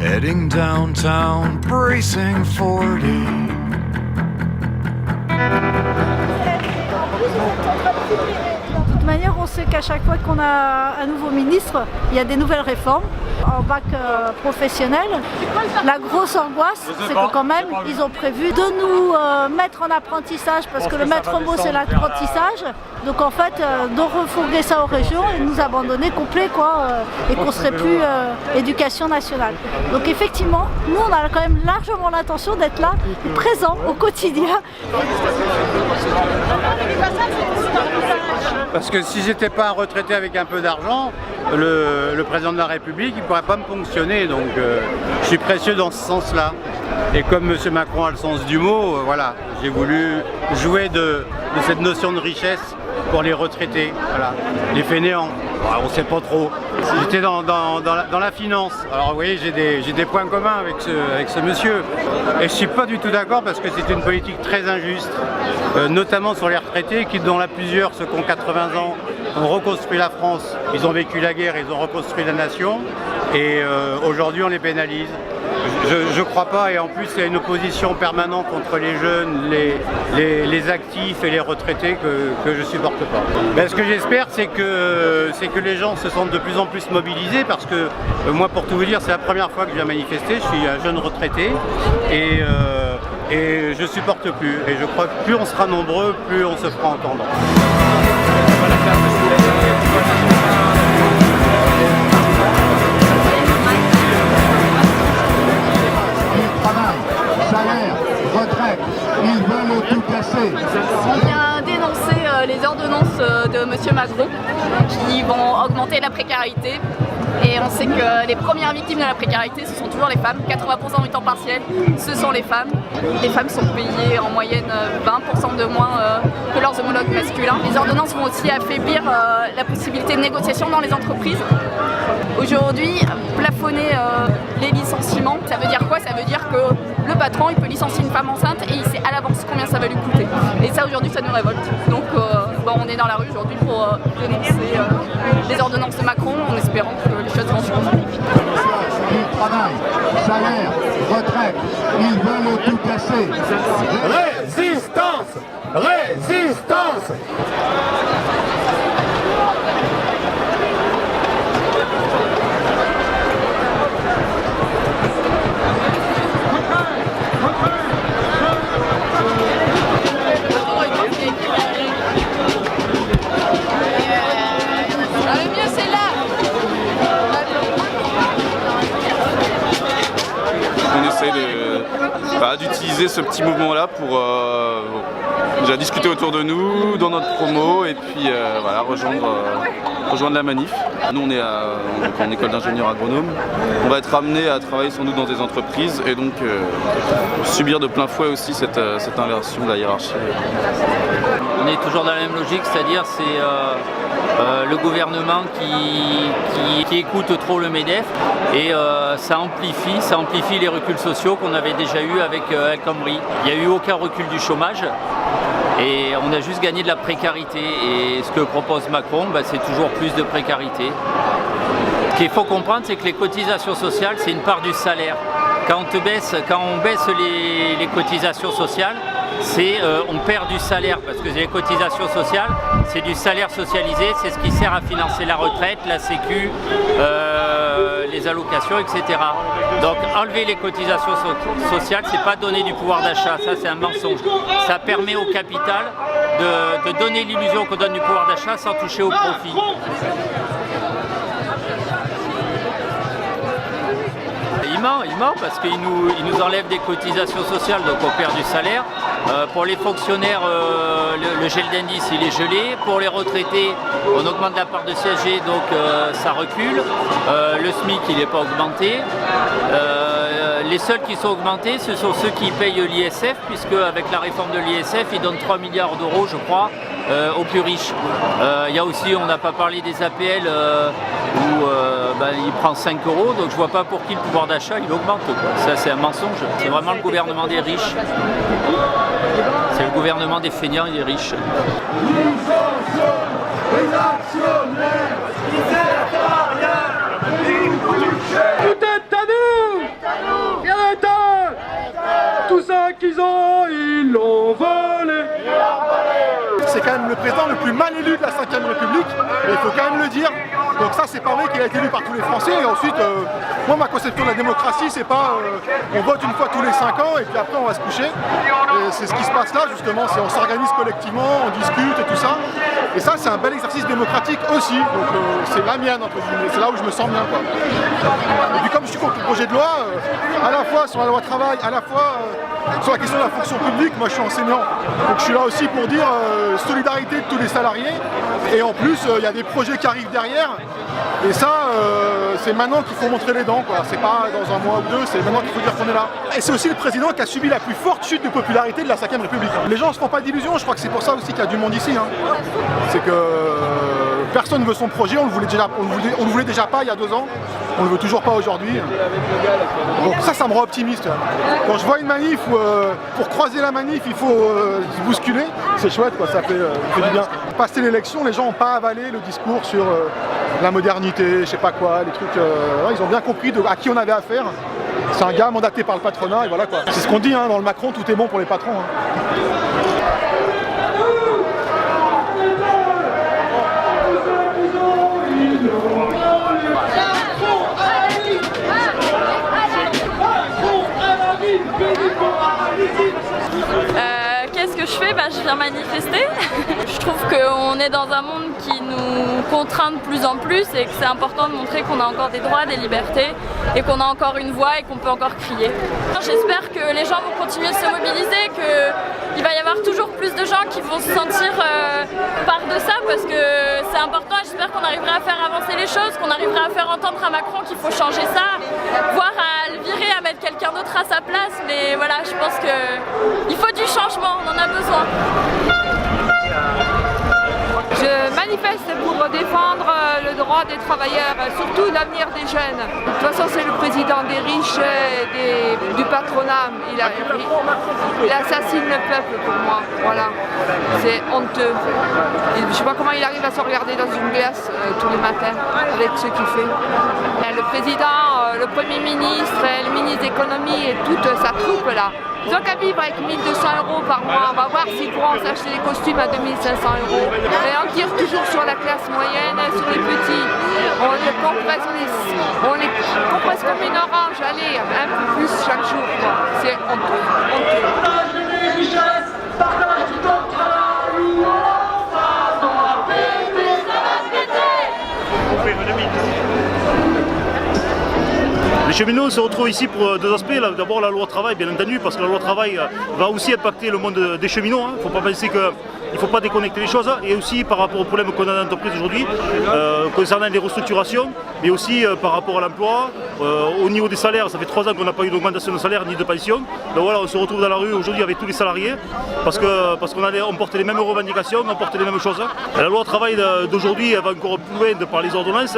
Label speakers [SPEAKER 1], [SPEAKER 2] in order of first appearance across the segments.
[SPEAKER 1] Heading downtown, bracing 40.
[SPEAKER 2] De toute manière, on sait qu'à chaque fois qu'on a un nouveau ministre, il y a des nouvelles réformes. En bac professionnel, la grosse angoisse, c'est que quand même, ils ont prévu de nous mettre en apprentissage, parce que le maître mot, c'est l'apprentissage. Donc en fait, de refourguer ça aux régions et nous abandonner complet, quoi, et qu'on serait plus éducation nationale. Donc effectivement, nous, on a quand même largement l'intention d'être là, présent au quotidien.
[SPEAKER 3] Parce que si j'étais pas un retraité avec un peu d'argent, le président de la République, il ne pourrait pas me ponctionner. Donc je suis précieux dans ce sens-là. Et comme M. Macron a le sens du mot, voilà, j'ai voulu jouer de cette notion de richesse pour les retraités, voilà. Les fainéants, on ne sait pas trop. J'étais dans la finance, alors vous voyez, j'ai des points communs avec ce monsieur. Et je ne suis pas du tout d'accord parce que c'est une politique très injuste, notamment sur les retraités, dont là plusieurs, ceux qui ont 80 ans, ont reconstruit la France. Ils ont vécu la guerre, ils ont reconstruit la nation, et aujourd'hui on les pénalise. Je ne crois pas, et en plus il y a une opposition permanente entre les jeunes, les actifs et les retraités que je ne supporte pas. Ben, ce que j'espère, c'est que les gens se sentent de plus en plus mobilisés, parce que moi, pour tout vous dire, c'est la première fois que je viens manifester. Je suis un jeune retraité et je ne supporte plus. Et je crois que plus on sera nombreux, plus on se fera entendre.
[SPEAKER 4] Salaire, retraite, ils veulent tout casser.
[SPEAKER 5] On vient dénoncer les ordonnances de M. Macron qui vont augmenter la précarité. Et on sait que les premières victimes de la précarité, ce sont toujours les femmes. 80% du temps partiel, ce sont les femmes. Les femmes sont payées en moyenne 20% de moins que leurs homologues masculins. Les ordonnances vont aussi affaiblir la possibilité de négociation dans les entreprises. Aujourd'hui, plafonner les licenciements, ça veut dire quoi? Ça veut dire que le patron, il peut licencier une femme enceinte et il sait à l'avance combien ça va lui coûter. Et ça, aujourd'hui, ça nous révolte. Donc on est dans la rue aujourd'hui pour dénoncer les ordonnances de Macron en espérant que les choses vont changer.
[SPEAKER 4] Du travail, salaire, retraite, ils veulent tout casser.
[SPEAKER 6] Résistance! Résistance! D'utiliser ce petit mouvement-là pour déjà discuter autour de nous, dans notre promo, et puis voilà, rejoindre la manif. Nous on est en école d'ingénieur agronome, on va être amené à travailler sans doute dans des entreprises et donc subir de plein fouet aussi cette inversion de la hiérarchie.
[SPEAKER 7] On est toujours dans la même logique, c'est-à-dire c'est le gouvernement qui écoute trop le MEDEF et ça amplifie les reculs sociaux qu'on avait déjà eu avec El Khomri. Il n'y a eu aucun recul du chômage et on a juste gagné de la précarité. Et ce que propose Macron, c'est toujours plus de précarité. Ce qu'il faut comprendre, c'est que les cotisations sociales, c'est une part du salaire. Quand on baisse les cotisations sociales, on perd du salaire parce que les cotisations sociales, c'est du salaire socialisé, c'est ce qui sert à financer la retraite, la sécu, les allocations, etc. Donc enlever les cotisations sociales, c'est pas donner du pouvoir d'achat, ça c'est un mensonge. Ça permet au capital de donner l'illusion qu'on donne du pouvoir d'achat sans toucher au profit. Il ment parce qu'il nous enlève des cotisations sociales, donc on perd du salaire. Pour les fonctionnaires, le gel d'indice il est gelé. Pour les retraités, on augmente la part de CSG, donc ça recule. Le SMIC il n'est pas augmenté. Les seuls qui sont augmentés, ce sont ceux qui payent l'ISF, puisque avec la réforme de l'ISF, ils donnent 3 milliards d'euros, je crois, aux plus riches. Il y a aussi, on n'a pas parlé des APL, où il prend 5 €, donc je vois pas pour qui le pouvoir d'achat il augmente, quoi. Ça c'est un mensonge, c'est vraiment le gouvernement des riches. C'est le gouvernement des feignants et des riches.
[SPEAKER 8] Tout est à nous! Rien n'est à eux! Tout ça qu'ils ont, ils l'ont volé!
[SPEAKER 9] C'est quand même le président le plus mal élu de la 5ème République, et il faut quand même le dire. Donc ça, c'est pas vrai qu'il a été élu par tous les Français. Et ensuite, moi, ma conception de la démocratie, c'est pas on vote une fois tous les 5 ans et puis après on va se coucher. Et c'est ce qui se passe là, justement, c'est on s'organise collectivement, on discute et tout ça. Et ça, c'est un bel exercice démocratique aussi. Donc c'est la mienne, entre guillemets. C'est là où je me sens bien, quoi. Et puis comme je suis contre le projet de loi, à la fois sur la loi travail, à la fois sur la question de la fonction publique, moi je suis enseignant. Donc je suis là aussi pour dire solidarité de tous les salariés. Et en plus, il y a des projets qui arrivent derrière. Et ça, c'est maintenant qu'il faut montrer les dents, quoi. C'est pas dans un mois ou deux, c'est maintenant qu'il faut dire qu'on est là. Et c'est aussi le président qui a subi la plus forte chute de popularité de la 5ème République. Les gens ne se font pas d'illusions, je crois que c'est pour ça aussi qu'il y a du monde ici. Hein. C'est que personne ne veut son projet, on le voulait déjà pas il y a 2 ans, on le veut toujours pas aujourd'hui. Donc ça me rend optimiste. Quand je vois une manif où pour croiser la manif il faut se bousculer, c'est chouette, quoi, ça fait du bien. Passer l'élection, les gens n'ont pas avalé le discours sur la modernité, je sais pas quoi, les trucs. Ils ont bien compris à qui on avait affaire. C'est un gars mandaté par le patronat et voilà, quoi. C'est ce qu'on dit, hein, dans le Macron, tout est bon pour les patrons. Hein.
[SPEAKER 5] Qu'est-ce que je fais? Je viens manifester. Je trouve qu'on est dans un monde qui nous contraint de plus en plus et que c'est important de montrer qu'on a encore des droits, des libertés et qu'on a encore une voix et qu'on peut encore crier. J'espère que les gens vont continuer de se mobiliser, qu'il va y avoir toujours plus de gens qui vont se sentir part de ça parce que c'est important et j'espère qu'on arrivera à faire avancer les choses, qu'on arrivera à faire entendre à Macron qu'il faut changer ça, voire à le virer, à mettre quelqu'un d'autre à sa place. Mais voilà, je pense qu'il faut du changement, on en a besoin.
[SPEAKER 10] Je manifeste pour défendre le droit des travailleurs, surtout l'avenir des jeunes. De toute façon, c'est le président des riches, du patronat. Il assassine le peuple pour moi. Voilà, c'est honteux. Je ne sais pas comment il arrive à se regarder dans une glace tous les matins avec ce qu'il fait. Le président, le Premier ministre, le ministre de l'économie et toute sa troupe là. Ils ont qu'à vivre avec 1 200 € par mois. On va voir s'ils pourront s'acheter des costumes à 2 500 €. Et on tire toujours sur la classe moyenne, sur les petits. On les compresse comme une orange. Allez, un peu plus chaque jour, quoi. C'est honteux.
[SPEAKER 11] Les cheminots se retrouvent ici pour 2 aspects. D'abord la loi travail, bien entendu, parce que la loi travail va aussi impacter le monde des cheminots. Il ne faut pas penser qu'il ne faut pas déconnecter les choses. Et aussi par rapport aux problèmes qu'on a dans l'entreprise aujourd'hui, concernant les restructurations, mais aussi par rapport à l'emploi. Au niveau des salaires, ça fait 3 ans qu'on n'a pas eu d'augmentation de salaire ni de pension. Donc voilà, on se retrouve dans la rue aujourd'hui avec tous les salariés parce qu'on porte les mêmes revendications, on porte les mêmes choses. Et la loi travail d'aujourd'hui va encore plus loin de par les ordonnances,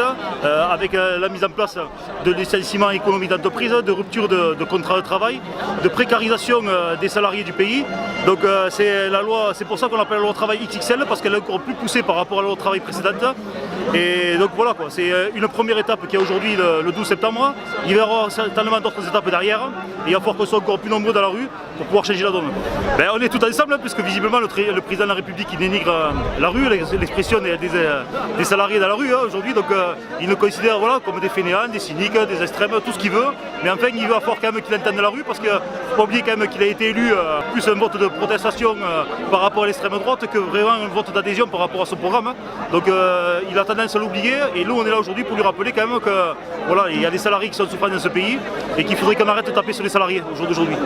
[SPEAKER 11] avec la mise en place de licenciements économiques d'entreprise, de rupture de contrats de travail, de précarisation des salariés du pays. Donc c'est pour ça qu'on appelle la loi travail XXL, parce qu'elle est encore plus poussée par rapport à la loi travail précédente. Et donc voilà, quoi, c'est une première étape qui est aujourd'hui le 12 septembre. Il va y avoir certainement d'autres étapes derrière. Et il va falloir qu'on soit encore plus nombreux dans la rue pour pouvoir changer la donne. On est tout ensemble, puisque visiblement le président de la République il dénigre la rue, l'expression des salariés dans la rue aujourd'hui. Donc il nous considère comme des fainéants, des cyniques, des extrêmes, tout ce qu'il veut. Mais enfin il va falloir quand même qu'il entende la rue, parce qu'il ne faut pas oublier quand même qu'il a été élu plus un vote de protestation par rapport à l'extrême droite que vraiment un vote d'adhésion par rapport à son programme. Donc il a tendance à l'oublier, et nous on est là aujourd'hui pour lui rappeler quand même que voilà, il y a des salariés qui sont souffrants dans ce pays et qu'il faudrait qu'on arrête de taper sur les salariés au jour d'aujourd'hui.